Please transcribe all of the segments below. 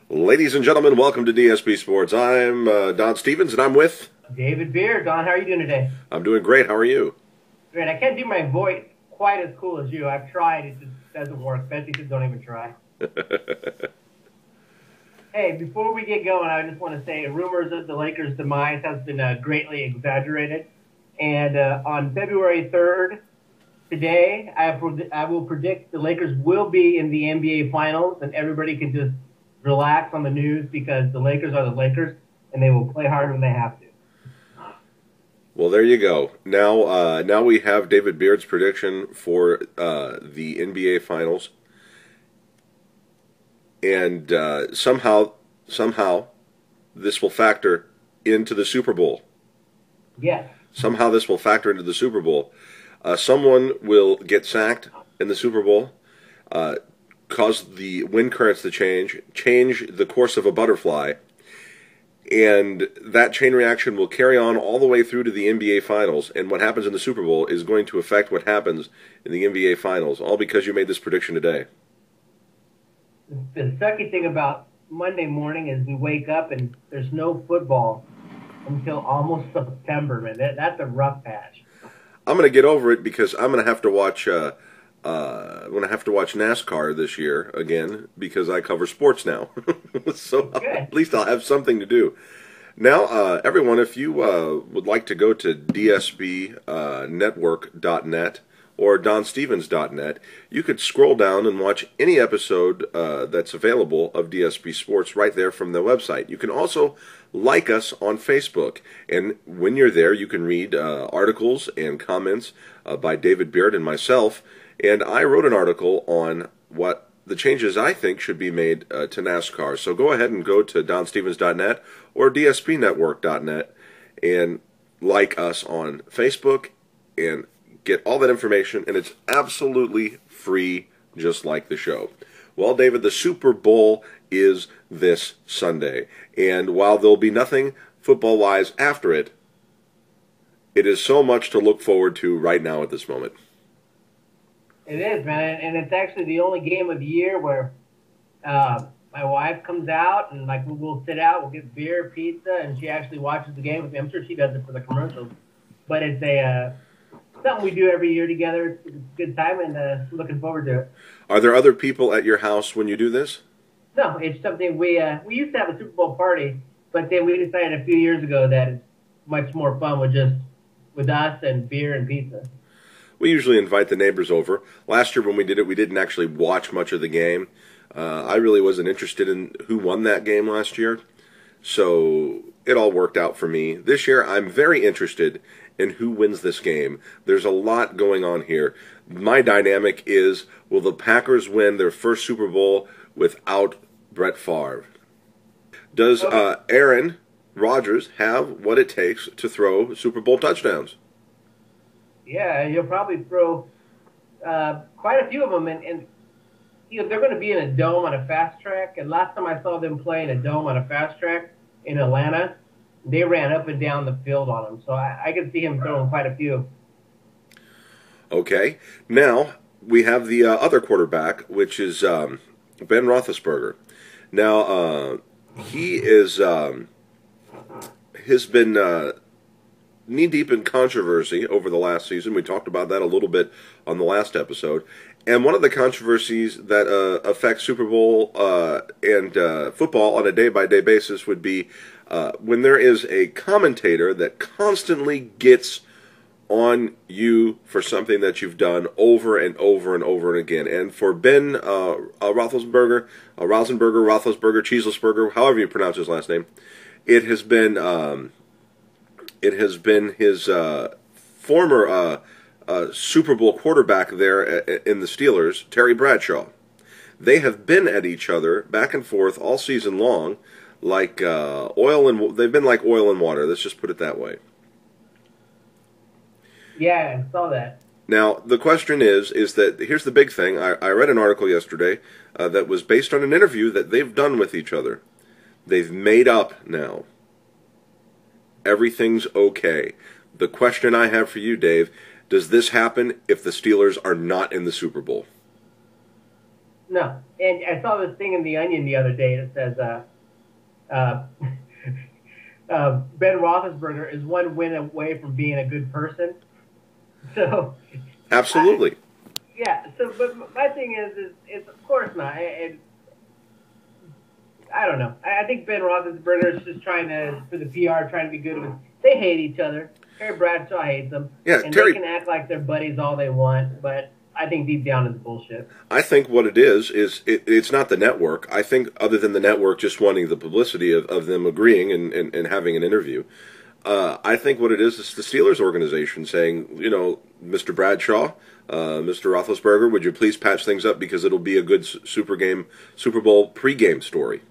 Ladies and gentlemen, welcome to DSP Sports. I'm Don Stevens, and I'm with... David Beer. Don, how are you doing today? I'm doing great. How are you? Great. I can't do my voice quite as cool as you. I've tried. It just doesn't work. Betsy says don't even try. Hey, before we get going, I just want to say rumors of the Lakers' demise has been greatly exaggerated. And on February 3rd, today, I will predict the Lakers will be in the NBA Finals, and everybody can just relax on the news because the Lakers are the Lakers, and they will play hard when they have to. Well, there you go. Now we have David Beard's prediction for the NBA Finals. And somehow, this will factor into the Super Bowl. Yes. Somehow this will factor into the Super Bowl. Someone will get sacked in the Super Bowl, cause the wind currents to change the course of a butterfly, and that chain reaction will carry on all the way through to the NBA Finals, and what happens in the Super Bowl is going to affect what happens in the NBA Finals, all because you made this prediction today. The sucky thing about Monday morning is we wake up and there's no football until almost September, man. That's a rough patch. I'm going to get over it because I'm going to have to watch NASCAR this year again because I cover sports now. So at least I'll have something to do. Now, everyone, if you would like to go to DSPnetwork.net or DonStevens.net, you could scroll down and watch any episode that's available of DSP Sports right there from the website. You can also like us on Facebook, and when you're there, you can read articles and comments by David Beard and myself, and I wrote an article on what the changes I think should be made to NASCAR. So go ahead and go to DonStevens.net or DSPnetwork.net and like us on Facebook and get all that information, and it's absolutely free, just like the show. Well, David, the Super Bowl is this Sunday, and while there'll be nothing football-wise after it, it is so much to look forward to right now at this moment. It is, man, and it's actually the only game of the year where my wife comes out and like we'll sit out, we'll get beer, pizza, and she actually watches the game with me. I'm sure she does it for the commercials, but it's something we do every year together. It's a good time, and looking forward to it. Are there other people at your house when you do this? No, it's something we used to have a Super Bowl party, but then we decided a few years ago that it's much more fun with us and beer and pizza. We usually invite the neighbors over. Last year when we did it, we didn't actually watch much of the game. I really wasn't interested in who won that game last year, so it all worked out for me. This year, I'm very interested in who wins this game. There's a lot going on here. My dynamic is, will the Packers win their first Super Bowl without Brett Favre? Does Aaron Rodgers have what it takes to throw Super Bowl touchdowns? Yeah, he'll probably throw quite a few of them, and you know, they're going to be in a dome on a fast track. And last time I saw them play in a dome on a fast track in Atlanta, they ran up and down the field on him. So I could see him throwing quite a few. Okay, now we have the other quarterback, which is Ben Roethlisberger. Now he has been knee-deep in controversy over the last season. We talked about that a little bit on the last episode. And one of the controversies that affects Super Bowl and football on a day-by-day basis would be when there is a commentator that constantly gets on you for something that you've done over and over and over again. And for Ben Roethlisberger, Cheeselesberger, however you pronounce his last name, it has been his former Super Bowl quarterback there in the Steelers, Terry Bradshaw. They have been at each other back and forth all season long, like they've been like oil and water. Let's just put it that way. Yeah, I saw that. Now, the question is that, here's the big thing. I read an article yesterday that was based on an interview that they've done with each other. They've made up now. Everything's okay. The question I have for you, Dave, does this happen if the Steelers are not in the Super Bowl? No. And I saw this thing in The Onion the other day that says uh, Ben Roethlisberger is one win away from being a good person. So, Absolutely. yeah. So, but my thing is of course not. I don't know. I think Ben Roethlisberger is just trying to, for the PR, trying to be good with. They hate each other. Terry Bradshaw hates them. Yeah, and Terry, they can act like they're buddies all they want, but I think deep down it's bullshit. I think what it is it's not the network. I think other than the network just wanting the publicity of them agreeing and having an interview, I think what it is the Steelers organization saying, Mr. Bradshaw, Mr. Roethlisberger, would you please patch things up because it'll be a good Super Bowl pregame story.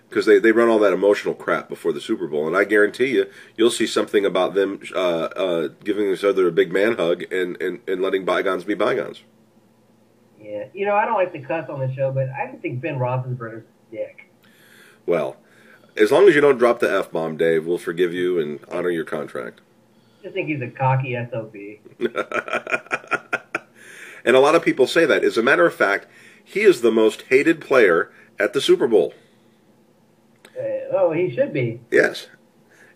Because they run all that emotional crap before the Super Bowl, and I guarantee you'll see something about them giving each other a big man hug and letting bygones be bygones. Yeah, I don't like to cuss on the show, but I just think Ben Roethlisberger's a dick. Well, as long as you don't drop the F-bomb, Dave, we'll forgive you and honor your contract. I just think he's a cocky SOB. And a lot of people say that. As a matter of fact, he is the most hated player at the Super Bowl. He should be. Yes,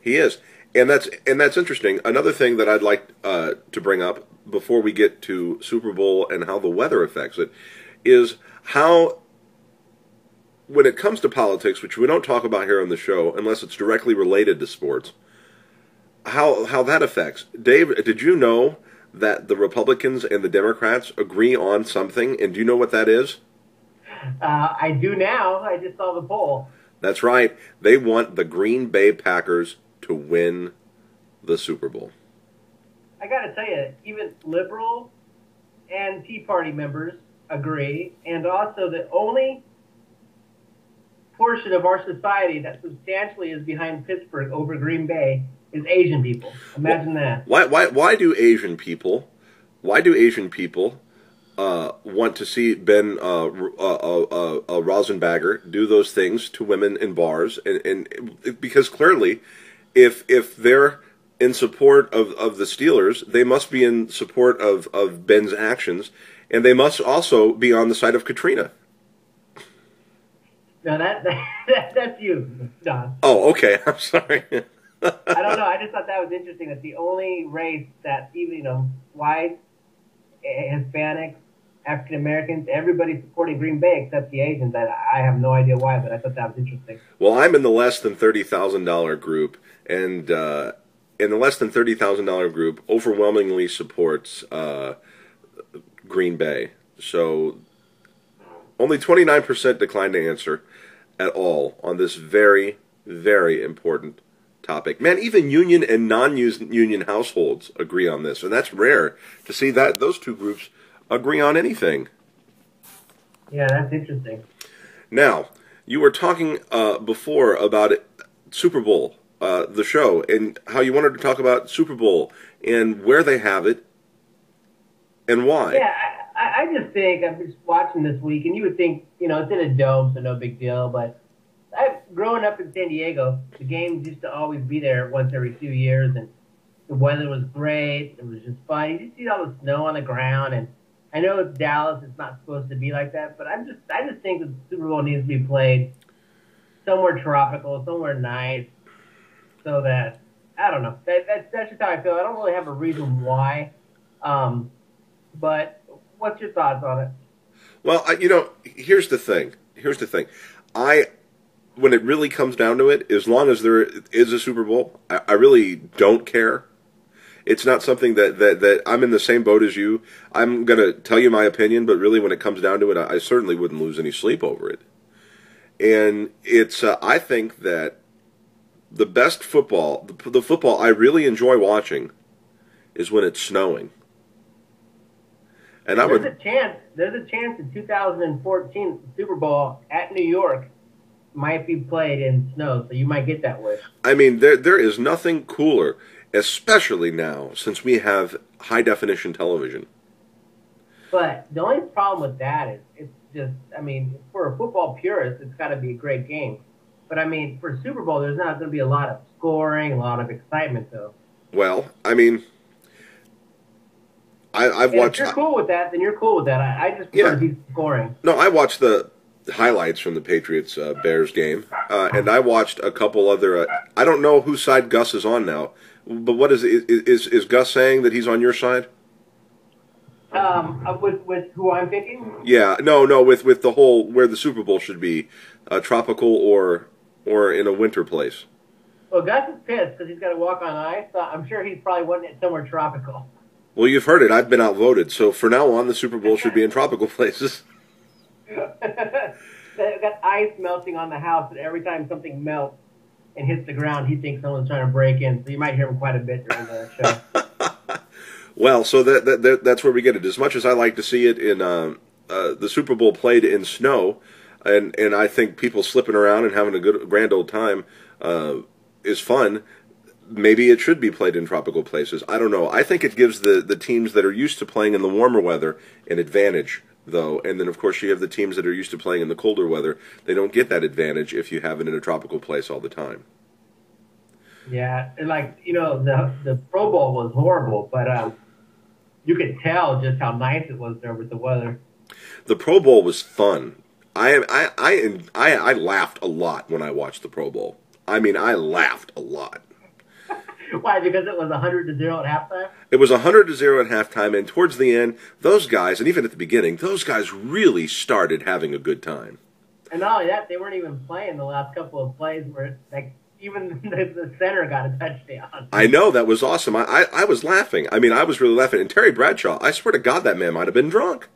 he is, and that's interesting. Another thing that I'd like to bring up before we get to Super Bowl and how the weather affects it is how, when it comes to politics, which we don't talk about here on the show unless it's directly related to sports, how that affects. Dave, did you know that the Republicans and the Democrats agree on something, and do you know what that is? I do now. I just saw the poll. That's right. They want the Green Bay Packers to win the Super Bowl. I got to tell you, even liberal and Tea Party members agree, and also the only portion of our society that substantially is behind Pittsburgh over Green Bay is Asian people. Imagine that. Why do Asian people want to see Ben Roethlisberger do those things to women in bars, and because clearly, if they're in support of the Steelers, they must be in support of Ben's actions, and they must also be on the side of Katrina. No, that's you, Don. Oh, okay. I'm sorry. I don't know. I just thought that was interesting. That the only race that even white, Hispanics, African Americans, everybody's supporting Green Bay except the Asians. I have no idea why, but I thought that was interesting. Well, I'm in the less than $30,000 group, and in the less than $30,000 group, overwhelmingly supports Green Bay. So only 29% declined to answer at all on this very, very important topic. Man, even union and non-union households agree on this, and that's rare to see that those two groups agree on anything. Yeah, that's interesting. Now, you were talking before about Super Bowl, the show, and how you wanted to talk about Super Bowl and where they have it and why. Yeah, I just think, I'm just watching this week, and you would think, it's in a dome, so no big deal, but growing up in San Diego, the games used to always be there once every few years, and the weather was great. It was just fun. You just see all the snow on the ground, and I know it's Dallas. It's not supposed to be like that, but I just think the Super Bowl needs to be played somewhere tropical, somewhere nice, so that, I don't know. That's just how I feel. I don't really have a reason why, but what's your thoughts on it? Well, here's the thing. When it really comes down to it, as long as there is a Super Bowl, I really don't care. It's not something that I'm in the same boat as you. I'm going to tell you my opinion, but really when it comes down to it, I certainly wouldn't lose any sleep over it. And it's I think that the best football, the football I really enjoy watching, is when it's snowing. And there's a chance in 2014 Super Bowl at New York might be played in snow, so you might get that wish. I mean, there is nothing cooler, especially now, since we have high-definition television. But the only problem with that is it's just, for a football purist, it's got to be a great game. But, for Super Bowl, there's not going to be a lot of scoring, a lot of excitement, though. Well, I've And watched. if you're cool with that, then you're cool with that. I just prefer to be scoring. No, I watched the highlights from the Patriots Bears game, and I watched a couple other. I don't know whose side Gus is on now, but what is Gus saying that he's on your side? With who I'm picking? Yeah, no, with the whole where the Super Bowl should be, tropical or in a winter place. Well, Gus is pissed because he's got to walk on ice. So I'm sure he's probably wanting it somewhere tropical. Well, you've heard it. I've been outvoted. So for now on, the Super Bowl should be in tropical places. They've got ice melting on the house, and every time something melts and hits the ground, he thinks someone's trying to break in. So you might hear him quite a bit during the show. Well, so that's where we get it. As much as I like to see it in the Super Bowl played in snow, and I think people slipping around and having a grand old time is fun. Maybe it should be played in tropical places. I don't know. I think it gives the teams that are used to playing in the warmer weather an advantage, though. And then, of course, you have the teams that are used to playing in the colder weather. They don't get that advantage if you have it in a tropical place all the time. Yeah, and the Pro Bowl was horrible, but you could tell just how nice it was there with the weather. The Pro Bowl was fun. I laughed a lot when I watched the Pro Bowl. I mean, I laughed a lot. Why? Because it was 100-0 at halftime? It was 100-0 at halftime, and towards the end, those guys, and even at the beginning, those guys really started having a good time. And not only that, they weren't even playing the last couple of plays where even the center got a touchdown. I know, that was awesome. I was laughing. I mean, I was really laughing. And Terry Bradshaw, I swear to God, that man might have been drunk.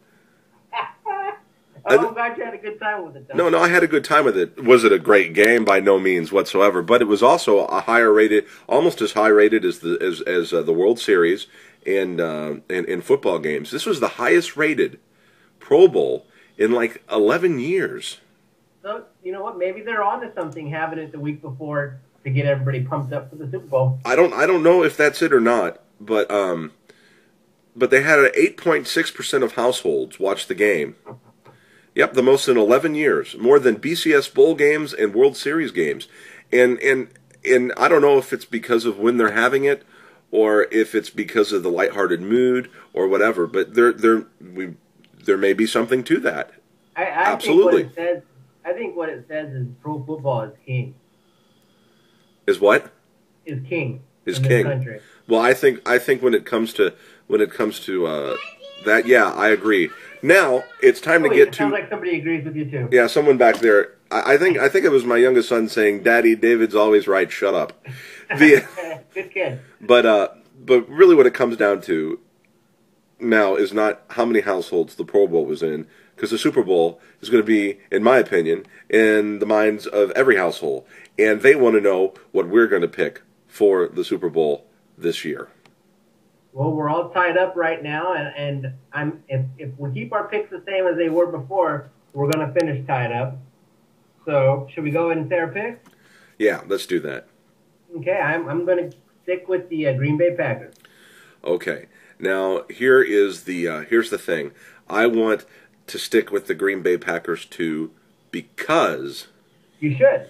I'm glad you had a good time with it, though. No, I had a good time with it. Was it a great game? By no means whatsoever. But it was also a higher rated, almost as high rated as the World Series and in football games. This was the highest rated Pro Bowl in like 11 years. So you know what? Maybe they're onto something having it the week before to get everybody pumped up for the Super Bowl. I don't know if that's it or not, but they had an 8.6% of households watch the game. Yep, the most in 11 years, more than BCS bowl games and World Series games, and I don't know if it's because of when they're having it, or if it's because of the lighthearted mood or whatever. But there may be something to that. Absolutely. I think what it says is pro football is king. Is what? Is king. Is in king. This country. Well, I think when it comes to that, yeah, I agree. Now it's time to get to. Sounds like somebody agrees with you too. Yeah, someone back there. I think it was my youngest son saying, "Daddy, David's always right. Shut up." Good kid. But really, what it comes down to now is not how many households the Pro Bowl was in, because the Super Bowl is going to be, in my opinion, in the minds of every household, and they want to know what we're going to pick for the Super Bowl this year. Well, we're all tied up right now, and if we keep our picks the same as they were before, we're going to finish tied up. So, should we go ahead and say our picks? Yeah, let's do that. Okay, I'm going to stick with the Green Bay Packers. Okay, now here's the thing. I want to stick with the Green Bay Packers too, because you should.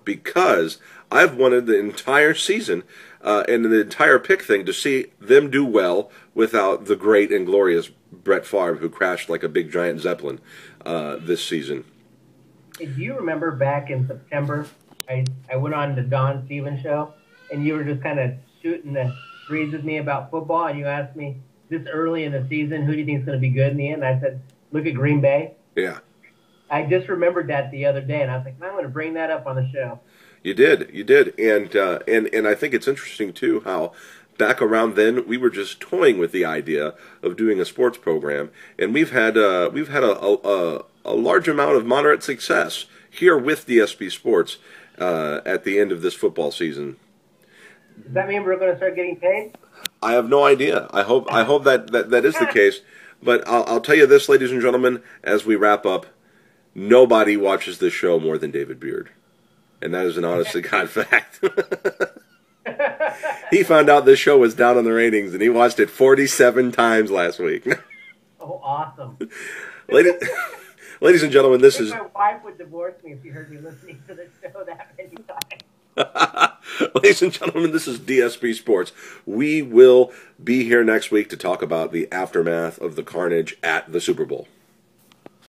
Because I've wanted the entire season and the entire pick thing to see them do well without the great and glorious Brett Favre, who crashed like a big giant Zeppelin this season. Do you remember back in September, I went on the Don Stevens show, and you were just kind of shooting the breeze with me about football, and you asked me this early in the season, who do you think is going to be good in the end? And I said, look at Green Bay. Yeah. I just remembered that the other day, and I was like, I'm going to bring that up on the show. You did, and I think it's interesting too how back around then we were just toying with the idea of doing a sports program, and we've had a large amount of moderate success here with DSP Sports at the end of this football season. Does that mean we're going to start getting paid? I have no idea. I hope that is the case, but I'll tell you this, ladies and gentlemen, as we wrap up. Nobody watches this show more than David Beard. And that is an honest-to-God fact. He found out this show was down on the ratings, and he watched it 47 times last week. Oh, awesome. Ladies and gentlemen, this is... My wife would divorce me if she heard me listening to the show that many times. Ladies and gentlemen, this is DSP Sports. We will be here next week to talk about the aftermath of the carnage at the Super Bowl.